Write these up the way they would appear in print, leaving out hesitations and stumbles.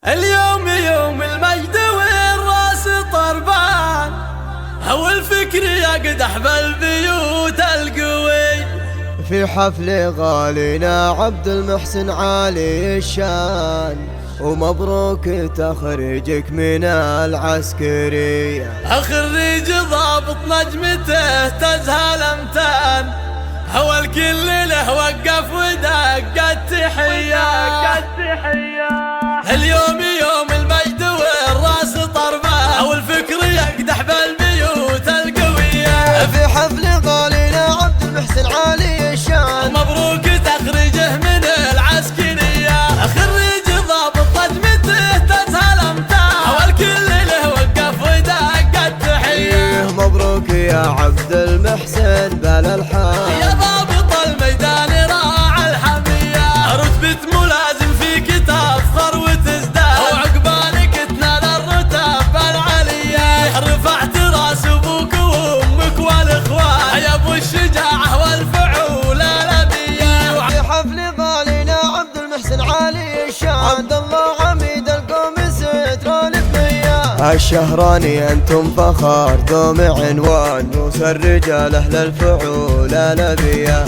اليوم يوم المجد والراس طربان، هو الفكر يقدح بالبيوت القوي. في حفل غالينا عبد المحسن عالي الشان، ومبروك تخرجك من العسكرية. خريج ضابط نجمته تزهى الامتان، هو الكل له وقف ودق التحية. اليوم يوم المجد والراس طربان، هو الفكر يقدح بالبيوت القوية. في حفل غالينا عبد المحسن عالي الشان، مبروك تخرجه من العسكرية. خريج ضابط نجمته تزهى الامتان، هو الكل له وقف ودق التحية. مبروك يا عبد المحسن بالالحان، يا ضابط الميدان راعى الحمية. رتبة ملازم فيك تفخر وتزداد، وعقبالك تنال الرتب العليا. رفعت راس ابوك وامك والاخوان، يا ابو الشجاعة والفعول الابية. في حفل غالينا عبد المحسن عالي الشان، عبد الله عميد القوم ستر البنية. الشهراني انتم فخر دوم عنوان، روس الرجال اهل الفعول الابية.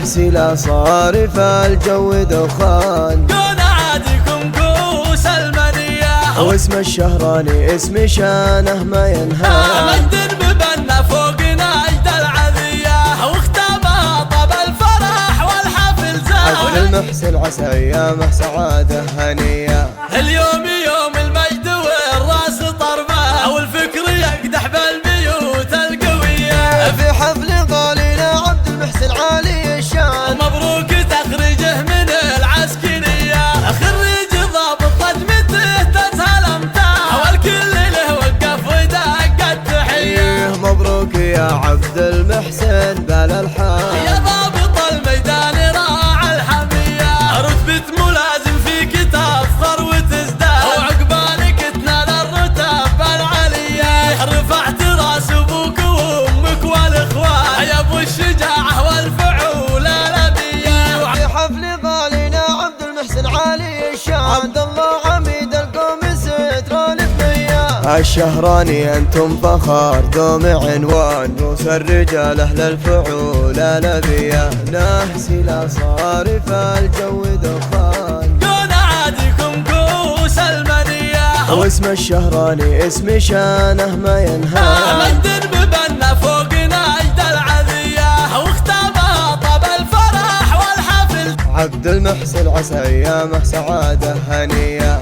سلا صارف الجو دخان، كون عادكم كوس المنية. واسم الشهراني اسم شانه ما ينهى. مجد ببنا فوق نجد العذية، واختبى طب الفرح والحفل زاد. عبد المحسن عسى ايامه سعاده هنيه. اليوم يوم المجد والراس طربان، والفكر يقدح بالبيوت القوية. في حفل غالينا عبد المحسن عالي الشان، مبروك تخرجه من العسكرية. خريج ضابط نجمته تزهى الامتان، والكل له وقف ودق التحية. مبروك يا عبد المحسن بالالحان، يا ضابط الميدان راعى الحمية. رتبة ملازم فيك تفخر وتزداد، وعقبالك تنال الرتب العليا. رفعت راس ابوك وامك والاخوان، يا ابو الشجاعة والفعول الابية. في حفل غالينا عبد المحسن عالي الشان، عبد الله عميد القوم ستر البنية. الشهراني انتم فخر دوم عنوان، روس الرجال اهل الفعول الابية. سلا صارف الجو دخان، كون عادكم كوس المنية. واسم الشهراني اسم شانه ما ينهى. مجد ببنا فوق نجد العذية، واختبى طب الفرح والحفل. عبد المحسن عسى ايامه سعاده هنيه.